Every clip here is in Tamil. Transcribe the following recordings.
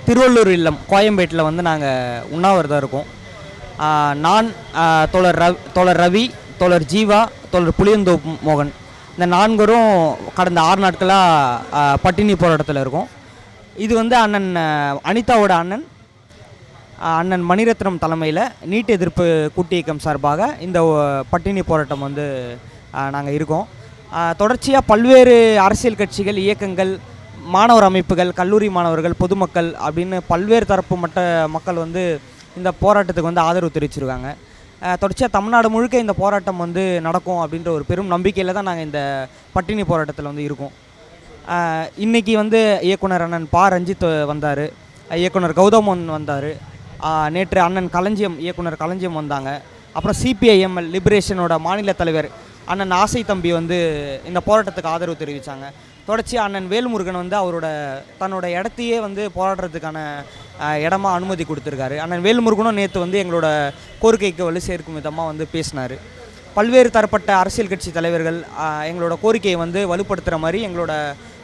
திருவள்ளூர் இல்லம் கோயம்பேட்டில் வந்து நாங்கள் உண்ணாவிரதம் இருக்கோம். நான் தோழர் ரவி, தோழர் ஜீவா, தோழர் புளியந்தோப்பு மோகன், இந்த 4 கடந்த 6 நாட்களாக பட்டினி போராட்டத்தில் இருக்கோம். இது வந்து அண்ணன் அனிதாவோட அண்ணன் மணிரத்னம் தலைமையில் நீட் எதிர்ப்பு கூட்டு இயக்கம் சார்பாக இந்த பட்டினி போராட்டம் வந்து நாங்கள் இருக்கோம். தொடர்ச்சியாக பல்வேறு அரசியல் கட்சிகள், இயக்கங்கள், மாணவர் அமைப்புகள், கல்லூரி மாணவர்கள், பொதுமக்கள் அப்படின்னு பல்வேறு தரப்பு மக்கள் வந்து இந்த போராட்டத்துக்கு வந்து ஆதரவு தெரிவிச்சிருக்காங்க. தொடர்ச்சியாக தமிழ்நாடு முழுக்க இந்த போராட்டம் வந்து நடக்கும் அப்படின்ற ஒரு பெரும் நம்பிக்கையில் தான் நாங்கள் இந்த பட்டினி போராட்டத்தில் வந்து இருக்கோம். இன்றைக்கி வந்து இயக்குனர் அண்ணன் ரஞ்சித் வந்தார், இயக்குனர் கௌதமன் வந்தார், நேற்று அண்ணன் இயக்குனர் களஞ்சியம் வந்தாங்க. அப்புறம் சிபிஐஎம்எல் லிபரேஷனோட மாநில தலைவர் அண்ணன் ஆசை தம்பி வந்து இந்த போராட்டத்துக்கு ஆதரவு தெரிவித்தாங்க. தொடர்ச்சியாக அண்ணன் வேல்முருகன் வந்து தன்னோட இடத்தையே வந்து போராடுறதுக்கான இடமா அனுமதி கொடுத்துருக்காரு. அண்ணன் வேல்முருகனும் நேற்று வந்து எங்களோட கோரிக்கைக்கு வலு சேர்க்கும் விதமாக வந்து பேசினார். பல்வேறு தரப்பட்ட அரசியல் கட்சி தலைவர்கள் எங்களோட கோரிக்கையை வந்து வலுப்படுத்துகிற மாதிரி எங்களோட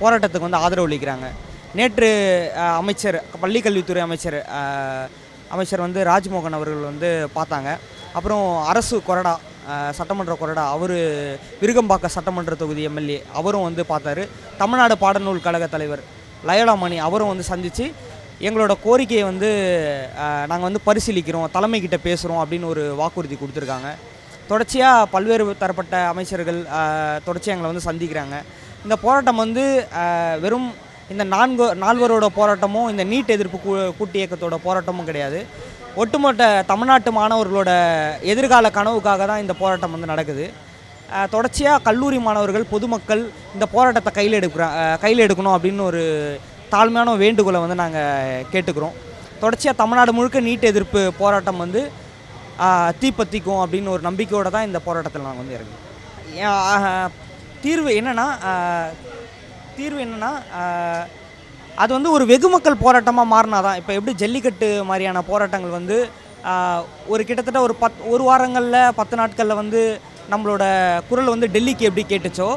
போராட்டத்துக்கு வந்து ஆதரவு அளிக்கிறாங்க. நேற்று பள்ளிக்கல்வித்துறை அமைச்சர் வந்து ராஜ்மோகன் அவர்கள் வந்து பார்த்தாங்க. அப்புறம் அரசு கொறடா, சட்டமன்ற கொறடா, அவர் விருகம்பாக்க சட்டமன்ற தொகுதி எம்எல்ஏ அவரும் வந்து பார்த்தாரு. தமிழ்நாடு பாடநூல் கழக தலைவர் லயோலாமணி அவரும் வந்து சந்தித்து எங்களோட கோரிக்கையை வந்து நாங்கள் வந்து பரிசீலிக்கிறோம், தலைமைக்கிட்ட பேசுகிறோம் அப்படின்னு ஒரு வாக்குறுதி கொடுத்துருக்காங்க. தொடர்ச்சியாக பல்வேறு தரப்பட்ட அமைச்சர்கள் தொடர்ச்சியாக எங்களை வந்து சந்திக்கிறாங்க. இந்த போராட்டம் வந்து வெறும் இந்த 4 போராட்டமும் இந்த நீட் எதிர்ப்பு கூட்டு இயக்கத்தோட போராட்டமும் கிடையாது. ஒட்டுமொத்த தமிழ்நாட்டு மாணவர்களோட எதிர்கால கனவுக்காக தான் இந்த போராட்டம் வந்து நடக்குது. தொடர்ச்சியாக கல்லூரி மாணவர்கள், பொதுமக்கள் இந்த போராட்டத்தை கையில் எடுக்கணும் அப்படின்னு ஒரு தாழ்மையான வேண்டுகோளை வந்து நாங்கள் கேட்டுக்கிறோம். தொடர்ச்சியாக தமிழ்நாடு முழுக்க நீட் எதிர்ப்பு போராட்டம் வந்து தீப்பத்திக்கும் அப்படின்னு ஒரு நம்பிக்கையோடு தான் இந்த போராட்டத்தில் நாங்கள் வந்து இறங்குறோம். தீர்வு என்னென்னா அது வந்து ஒரு வெகுமக்கள் போராட்டமாக மாறினா தான். இப்போ எப்படி ஜல்லிக்கட்டு மாதிரியான போராட்டங்கள் வந்து ஒரு கிட்டத்தட்ட ஒரு வாரங்களில் 10 நாட்களில் வந்து நம்மளோட குரல் வந்து டெல்லிக்கு எப்படி கேட்டுச்சோ,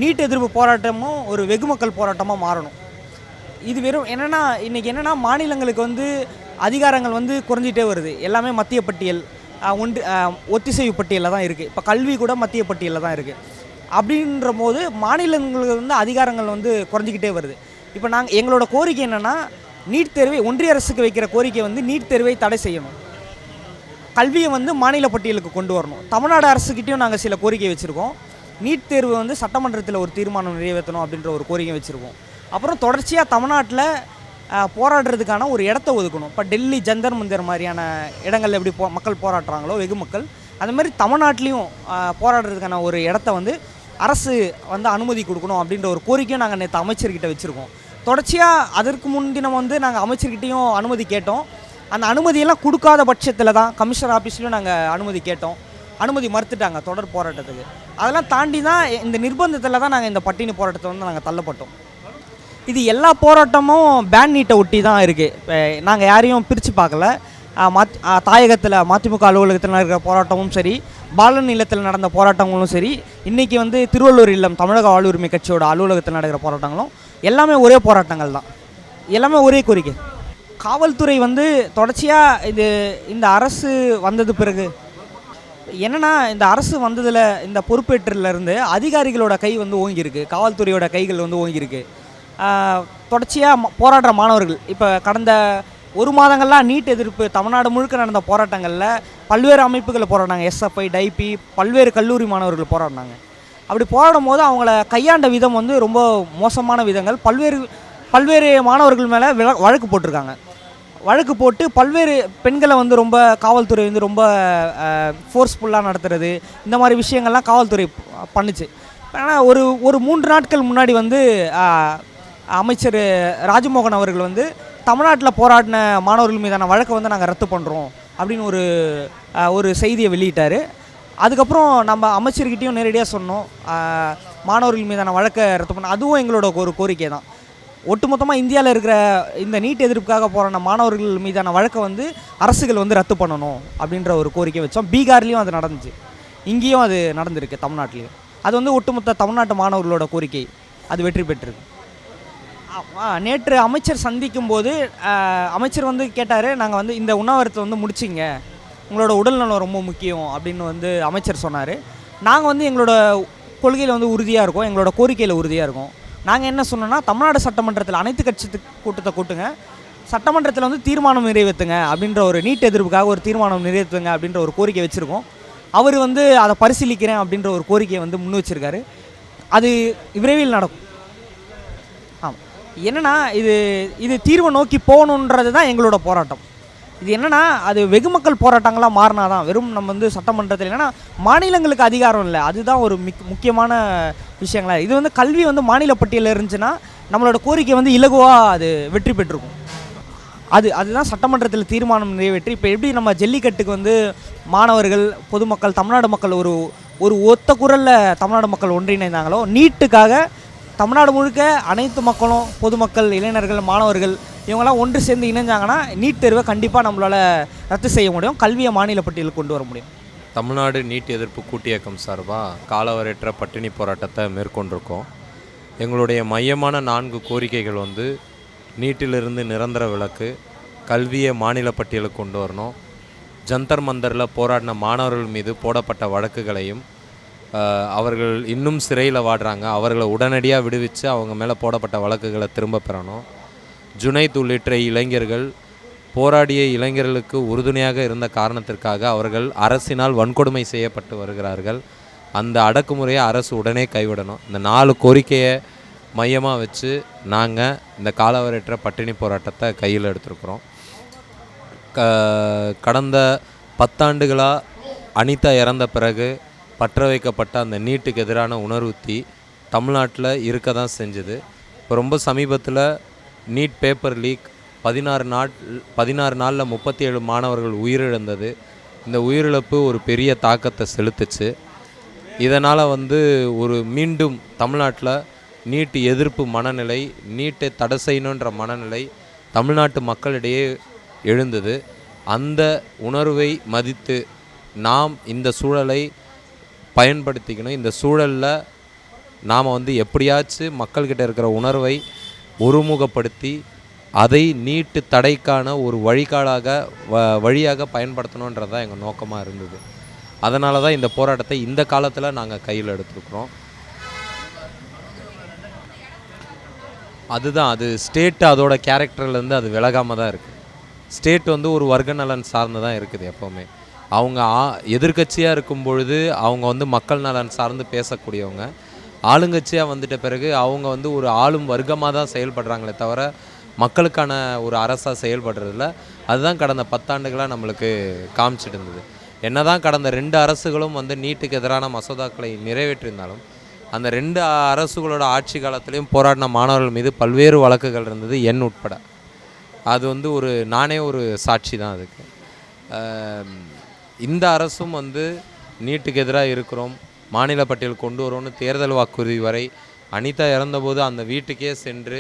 நீட் எதிர்ப்பு போராட்டமும் ஒரு வெகுமக்கள் போராட்டமாக மாறணும். இது வெறும் இன்றைக்கி மாநிலங்களுக்கு வந்து அதிகாரங்கள் வந்து குறைஞ்சிட்டே வருது. எல்லாமே மத்திய பட்டியல், ஒத்திசைவு பட்டியலில் தான் இருக்குது. இப்போ கல்வி கூட மத்திய பட்டியலில் தான் இருக்குது. அப்படின்ற போது மாநிலங்களுக்கு வந்து அதிகாரங்கள் வந்து குறைஞ்சிக்கிட்டே வருது. இப்போ எங்களோட கோரிக்கை என்னென்னா, நீட் தேர்வை ஒன்றிய அரசுக்கு வைக்கிற கோரிக்கை வந்து நீட் தேர்வை தடை செய்யணும், கல்வியை வந்து மாநில பட்டியலுக்கு கொண்டு வரணும். தமிழ்நாடு அரசுக்கிட்டையும் நாங்கள் சில கோரிக்கை வச்சுருக்கோம். நீட் தேர்வு வந்து சட்டமன்றத்தில் ஒரு தீர்மானம் நிறைவேற்றணும் அப்படின்ற ஒரு கோரிக்கை வச்சுருக்கோம். அப்புறம் தொடர்ச்சியாக தமிழ்நாட்டில் போராடுறதுக்கான ஒரு இடத்த ஒதுக்கணும். இப்போ டெல்லி ஜந்தர் மந்தர் மாதிரியான இடங்களில் எப்படி மக்கள் போராடுறாங்களோ, வெகு மக்கள், அதுமாதிரி தமிழ்நாட்டிலையும் போராடுறதுக்கான ஒரு இடத்த வந்து அரசு வந்து அனுமதி கொடுக்கணும் அப்படின்ற ஒரு கோரிக்கையும் நாங்கள் நேற்று அமைச்சர்கிட்ட வச்சுருக்கோம். தொடர்ச்சியாக அதற்கு முன்தினம் வந்து நாங்கள் அமைச்சர்கிட்டையும் அனுமதி கேட்டோம். அந்த அனுமதியெல்லாம் கொடுக்காத பட்சத்தில் தான் கமிஷனர் ஆஃபீஸ்லையும் நாங்கள் அனுமதி கேட்டோம். அனுமதி மறுத்துட்டாங்க தொடர் போராட்டத்துக்கு. அதெல்லாம் தாண்டி தான் இந்த நிர்பந்தத்தில் தான் நாங்கள் இந்த பட்டினி போராட்டத்தை வந்து நாங்கள் தள்ளப்பட்டோம். இது எல்லா போராட்டமும் பேன் நீட்டை ஒட்டி தான் இருக்குது. இப்போ நாங்கள் யாரையும் பிரித்து பார்க்கல. தாயகத்தில் மதிமுக அலுவலகத்தில் நடக்கிற போராட்டமும் சரி, பாலன் இல்லத்தில் நடந்த போராட்டங்களும் சரி, இன்றைக்கி வந்து திருவள்ளூர் இல்லம் தமிழக வாழ்வுரிமை கட்சியோட அலுவலகத்தில் நடக்கிற போராட்டங்களும் எல்லாமே ஒரே போராட்டங்கள் தான். எல்லாமே ஒரே கோரிக்கை. காவல்துறை வந்து தொடர்ச்சியாக இந்த அரசு வந்தது பிறகு இந்த அரசு வந்ததில் இந்த பொறுப்பேற்றிலிருந்து அதிகாரிகளோட கை வந்து ஓங்கியிருக்கு, காவல்துறையோட கைகள் வந்து ஓங்கியிருக்கு. தொடர்ச்சியாக போராடுற மாணவர்கள் இப்போ கடந்த 1 மாதங்கள்லாம் நீட் எதிர்ப்பு தமிழ்நாடு முழுக்க நடந்த போராட்டங்களில் பல்வேறு அமைப்புகளை போராடினாங்க. எஸ்எஃப்ஐ, டைபி, பல்வேறு கல்லூரி மாணவர்கள் போராடினாங்க. அப்படி போராடும் போது அவங்கள கையாண்ட விதம் வந்து ரொம்ப மோசமான விதங்கள். பல்வேறு மாணவர்கள் மேலே வழக்கு போட்டிருக்காங்க. வழக்கு போட்டு பல்வேறு பெண்களை வந்து ரொம்ப காவல்துறை வந்து ரொம்ப ஃபோர்ஸ்ஃபுல்லாக நடத்துறது, இந்த மாதிரி விஷயங்கள்லாம் காவல்துறை பண்ணுச்சு. ஆனால் ஒரு 3 நாட்கள் முன்னாடி வந்து அமைச்சர் ராஜ்மோகன் அவர்கள் வந்து தமிழ்நாட்டில் போராடின மாணவர்கள் மீதான வழக்கை வந்து நாங்கள் ரத்து பண்ணுறோம் அப்படின்னு ஒரு செய்தியை வெளியிட்டார். அதுக்கப்புறம் நம்ம அமைச்சர்கிட்டையும் நேரடியாக சொன்னோம், மாணவர்கள் மீதான வழக்கை ரத்து பண்ண. அதுவும் எங்களோட ஒரு கோரிக்கை தான். ஒட்டுமொத்தமாக இந்தியாவில் இருக்கிற இந்த நீட் எதிர்ப்புக்காக போராடின மாணவர்கள் மீதான வழக்கை வந்து அரசுகள் வந்து ரத்து பண்ணணும் அப்படின்ற ஒரு கோரிக்கை வச்சோம். பீகார்லேயும் அது நடந்துச்சு, இங்கேயும் அது நடந்திருக்கு, தமிழ்நாட்டிலையும். அது வந்து ஒட்டுமொத்த தமிழ்நாட்டு மாணவர்களோட கோரிக்கை, அது வெற்றி பெற்றிருக்கு. நேற்று அமைச்சர் சந்திக்கும் போது அமைச்சர் வந்து கேட்டார், நாங்கள் வந்து இந்த உண்ணாவிரத்தை வந்து முடிச்சிங்க, உங்களோட உடல்நலம் ரொம்ப முக்கியம் அப்படின்னு வந்து அமைச்சர் சொன்னார். நாங்கள் வந்து எங்களோட கொள்கையில் வந்து உறுதியாக இருக்கோம், எங்களோட கோரிக்கையில் உறுதியாக இருக்கோம். நாங்கள் என்ன சொன்னோன்னா, தமிழ்நாடு சட்டமன்றத்தில் அனைத்து கட்சி கூட்டத்தை கூட்டுங்க, சட்டமன்றத்தில் வந்து தீர்மானம் நிறைவேற்றுங்க அப்படின்ற ஒரு நீட் எதிர்ப்புக்காக ஒரு தீர்மானம் நிறைவேற்றுங்க அப்படின்ற ஒரு கோரிக்கை வச்சுருக்கோம். அவர் வந்து அதை பரிசீலிக்கிறேன் அப்படின்ற ஒரு கோரிக்கையை வந்து முன் வச்சுருக்காரு. அது விரைவில் நடக்கும். ஆமாம், என்னென்னா இது தீர்வை நோக்கி போகணுன்றது தான் எங்களோட போராட்டம். இது என்னென்னா அது வெகு மக்கள் போராட்டங்களாக மாறினா தான், வெறும் நம்ம வந்து சட்டமன்றத்தில் என்னென்னா மாநிலங்களுக்கு அதிகாரம் இல்லை, அதுதான் ஒரு முக்கியமான விஷயங்களா. இது வந்து கல்வி வந்து மாநில பட்டியலில் இருந்துச்சுன்னா நம்மளோட கோரிக்கை வந்து இலகுவாக அது வெற்றி பெற்றிருக்கும். அதுதான் சட்டமன்றத்தில் தீர்மானம் நிறைவேற்றி இப்போ எப்படி நம்ம ஜல்லிக்கட்டுக்கு வந்து மாணவர்கள், பொதுமக்கள், தமிழ்நாடு மக்கள் ஒரு ஒத்த குரலில் தமிழ்நாடு மக்கள் ஒன்றிணைந்தாங்களோ, நீட்டுக்காக தமிழ்நாடு முழுக்க அனைத்து மக்களும், பொதுமக்கள், இளைஞர்கள், மாணவர்கள் இவங்கெல்லாம் ஒன்று சேர்ந்து இணைஞ்சாங்கன்னா நீட் தேர்வை கண்டிப்பாக நம்மளால் ரத்து செய்ய முடியும், கல்வியை மாநில பட்டியலுக்கு கொண்டு வர முடியும். தமிழ்நாடு நீட் எதிர்ப்பு கூட்டியக்கம் சார்பாக காலவரையற்ற பட்டினி போராட்டத்தை மேற்கொண்டிருக்கோம். எங்களுடைய மையமான 4 கோரிக்கைகள் வந்து நீட்டிலிருந்து நிரந்தர விலக்கு, கல்வியை மாநில பட்டியலுக்கு கொண்டு வரணும், ஜந்தர் மந்தரில் போராடின மாணவர்கள் மீது போடப்பட்ட வழக்குகளையும் அவர்கள் இன்னும் சிறையில் வாடுறாங்க, அவர்களை உடனடியாக விடுவித்து அவங்க மேலே போடப்பட்ட வழக்குகளை திரும்ப பெறணும். ஜுனைத் உள்ளிட்ட இளைஞர்கள் போராடிய இளைஞர்களுக்கு உறுதுணையாக இருந்த காரணத்திற்காக அவர்கள் அரசினால் வன்கொடுமை செய்யப்பட்டு வருகிறார்கள். அந்த அடக்குமுறையை அரசு உடனே கைவிடணும். இந்த 4 கோரிக்கையை மையமாக வச்சு நாங்கள் இந்த காலவரையற்ற பட்டினி போராட்டத்தை கையில் எடுத்திருக்கிறோம். கடந்த 10 ஆண்டுகளாக அனிதா இறந்த பிறகு பற்ற வைக்கப்பட்ட அந்த நீட்டுக்கு எதிரான உணர்வு தீ தமிழ்நாட்டில் இருக்க தான் செஞ்சுது. இப்போ ரொம்ப சமீபத்தில் நீட் பேப்பர் லீக் 16 நாளில் 37 மாணவர்கள் உயிரிழந்தது. இந்த உயிரிழப்பு ஒரு பெரிய தாக்கத்தை செலுத்துச்சு. இதனால் வந்து மீண்டும் தமிழ்நாட்டில் நீட் எதிர்ப்பு மனநிலை, நீட்டை தடை செய்யணுன்ற மனநிலை தமிழ்நாட்டு மக்களிடையே எழுந்தது. அந்த உணர்வை மதித்து நாம் இந்த சூழலை பயன்படுத்திக்கணும். இந்த சூழலில் நாம் வந்து எப்படியாச்சும் மக்கள்கிட்ட இருக்கிற உணர்வை ஒருமுகப்படுத்தி அதை நீட்டு தடைக்கான ஒரு வழியாக பயன்படுத்தணுன்றது தான் எங்கள் நோக்கமாக இருந்தது. அதனால தான் இந்த போராட்டத்தை இந்த காலத்தில் நாங்கள் கையில் எடுத்துருக்குறோம். அது ஸ்டேட்டு அதோட கேரக்டர்லேருந்து அது விலகாமல் தான் இருக்குது. ஸ்டேட் வந்து ஒரு வர்க்க நலன் சார்ந்து தான் இருக்குது. எப்போவுமே அவங்க எதிர்கட்சியாக இருக்கும் பொழுது அவங்க வந்து மக்கள் நலன் சார்ந்து பேசக்கூடியவங்க, ஆளுங்கட்சியாக வந்துட்ட பிறகு அவங்க வந்து ஒரு ஆளும் வர்க்கமாக தான் செயல்படுறாங்களே தவிர மக்களுக்கான ஒரு அரசாக செயல்படுறதில்ல. அதுதான் கடந்த 10 ஆண்டுகளாக நம்மளுக்கு காமிச்சிட்டு இருந்தது. என்ன தான் கடந்த 2 அரசுகளும் வந்து நீட்டுக்கு எதிரான மசோதாக்களை நிறைவேற்றியிருந்தாலும் அந்த 2 அரசுகளோட ஆட்சி காலத்திலையும் போராடின மாணவர்கள் மீது பல்வேறு வழக்குகள் இருந்தது, எண் உட்பட. அது வந்து நானே ஒரு சாட்சி தான் அதுக்கு. இந்த அரசும் வந்து நீட்டுக்கு எதிராக இருக்கிறோம், மாநில பட்டியல் கொண்டு வரோன்னு தேர்தல் வாக்குறுதி வரை அனிதா இறந்தபோது அந்த வீட்டுக்கே சென்று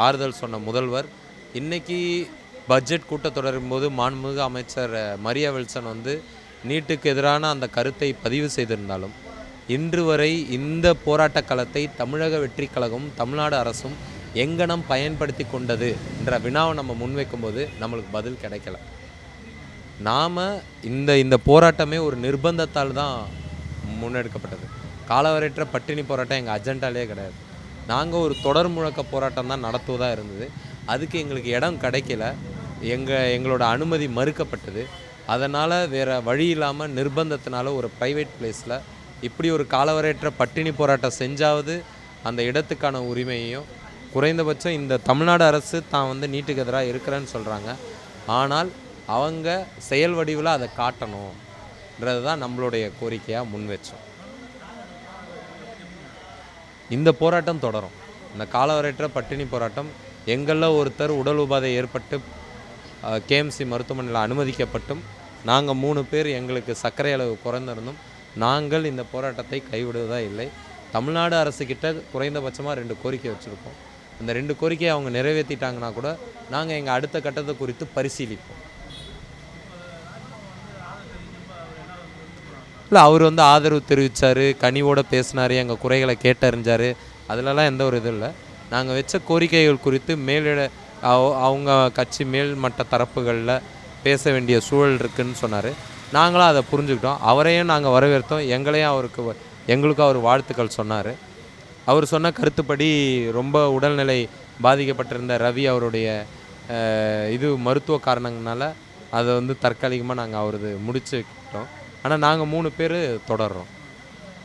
ஆறுதல் சொன்ன முதல்வர் இன்றைக்கி பட்ஜெட் கூட்டத்தொடரும் போது மாண்புமிகு அமைச்சர் மரியா வில்சன் வந்து நீட்டுக்கு எதிரான அந்த கருத்தை பதிவு செய்திருந்தாலும் இன்று வரை இந்த போராட்ட களத்தை தமிழக வெற்றி கழகம், தமிழ்நாடு அரசும் எங்கனம் பயன்படுத்தி கொண்டது என்ற வினாவை நம்ம முன்வைக்கும்போது நம்மளுக்கு பதில் கிடைக்கல. நாம் இந்த போராட்டமே ஒரு நிர்பந்தத்தால் தான் முன்னெடுக்கப்பட்டது. காலவரையற்ற பட்டினி போராட்டம் எங்கள் அஜெண்டாலே கிடையாது. நாங்கள் ஒரு தொடர் முழக்க போராட்டம் தான் நடத்துவதாக இருந்தது. அதுக்கு எங்களுக்கு இடம் கிடைக்கல, எங்களோட அனுமதி மறுக்கப்பட்டது. அதனால் வேறு வழி இல்லாமல் நிர்பந்தத்தினால ஒரு ப்ரைவேட் பிளேஸில் இப்படி ஒரு காலவரையற்ற பட்டினி போராட்டம் செஞ்சாவது அந்த இடத்துக்கான உரிமையையும், குறைந்தபட்சம் இந்த தமிழ்நாடு அரசு தான் வந்து நீட்டுக்கு எதிராக இருக்கிறேன்னு சொல்கிறாங்க, ஆனால் அவங்க செயல் வடிவில் அதை காட்டணுன்றது தான் நம்மளுடைய கோரிக்கையாக முன் வச்சோம். இந்த போராட்டம் தொடரும். இந்த காலவரையற்ற பட்டினி போராட்டம் எங்களில் ஒருத்தர் உடல் உபாதை ஏற்பட்டு கேஎம்சி மருத்துவமனையில் அனுமதிக்கப்பட்டும் நாங்கள் 3 பேர் எங்களுக்கு சர்க்கரை அளவு குறைந்திருந்தும் நாங்கள் இந்த போராட்டத்தை கைவிடுவதாக இல்லை. தமிழ்நாடு அரசுக்கிட்ட குறைந்தபட்சமாக 2 கோரிக்கை வச்சுருக்கோம். அந்த 2 கோரிக்கையை அவங்க நிறைவேற்றிட்டாங்கன்னா கூட நாங்கள் எங்கள் அடுத்த கட்டத்தை குறித்து பரிசீலிப்போம். இல்லை, அவர் வந்து ஆதரவு தெரிவித்தார், கனிவோடு பேசினார், எங்கள் குறைகளை கேட்டறிஞ்சார், அதிலலாம் எந்த ஒரு இது இல்லை. நாங்கள் வச்ச கோரிக்கைகள் குறித்து மேலிட அவங்க கட்சி மேல்மட்ட தரப்புகளில் பேச வேண்டிய சூழல் இருக்குதுன்னு சொன்னார். நாங்களும் அதை புரிஞ்சுக்கிட்டோம். அவரையும் நாங்கள் வரவேற்றோம். எங்களையும் எங்களுக்கும் அவர் வாழ்த்துக்கள் சொன்னார். அவர் சொன்ன கருத்துப்படி ரொம்ப உடல்நிலை பாதிக்கப்பட்டிருந்த ரவி அவருடைய மருத்துவ காரணங்களால அதை தற்காலிகமாக நாங்கள் அவரது முடிச்சுக்கிட்டோம். ஆனால் நாங்கள் 3 பேர் தொடர்றோம்.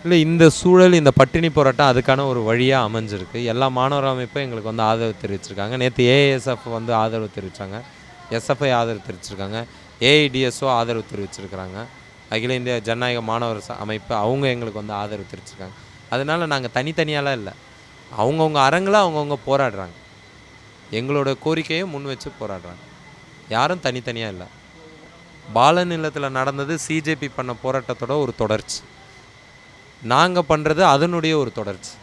இல்லை, இந்த சூழல், இந்த பட்டினி போராட்டம் அதுக்கான ஒரு வழியாக அமைஞ்சிருக்கு. எல்லா மாணவர் அமைப்பும் எங்களுக்கு ஆதரவு தெரிவிச்சிருக்காங்க. நேற்று ஏஎஸ்எஃப் ஆதரவு தெரிவித்தாங்க, எஸ்எஃப்ஐ ஆதரவு தெரிவிச்சிருக்காங்க, ஏஐடிஎஸ்ஓ ஆதரவு தெரிவிச்சிருக்கிறாங்க, அகில இந்திய ஜனநாயக மாணவர் அமைப்பு அவங்க எங்களுக்கு ஆதரவு தெரிவிச்சிருக்காங்க. அதனால் நாங்கள் தனித்தனியாலாம் இல்லை, அவங்கவுங்க அரங்கில் அவங்கவுங்க போராடுறாங்க. எங்களோட கோரிக்கையை முன் வச்சு போராடுறாங்க. யாரும் தனித்தனியாக இல்லை. பாலன் இல்லத்தில் நடந்தது சிஜேபி பண்ண போராட்டத்தோட ஒரு தொடர்ச்சி. நாங்கள் பண்ணுறது அதனுடைய ஒரு தொடர்ச்சி.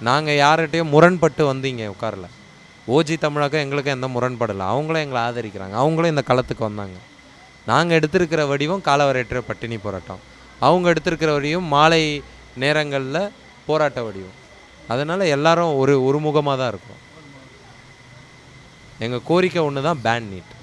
நாங்கள் யார்கிட்டையும் முரண்பட்டு இங்கே உட்காரல. ஓஜி தமிழாக்க எங்களுக்கு எந்த முரண்படலை. அவங்களும் எங்களை ஆதரிக்கிறாங்க. அவங்களும் இந்த களத்துக்கு வந்தாங்க. நாங்கள் எடுத்திருக்கிற வடிவம் காலவரையற்ற பட்டினி போராட்டம், அவங்க எடுத்திருக்கிற வடிவம் மாலை நேரங்களில் போராட்ட வடிவம். அதனால் எல்லாரும் ஒருமுகமாக தான் இருக்கிறோம். எங்கள் கோரிக்கை ஒன்று தான், பேன் நீட்.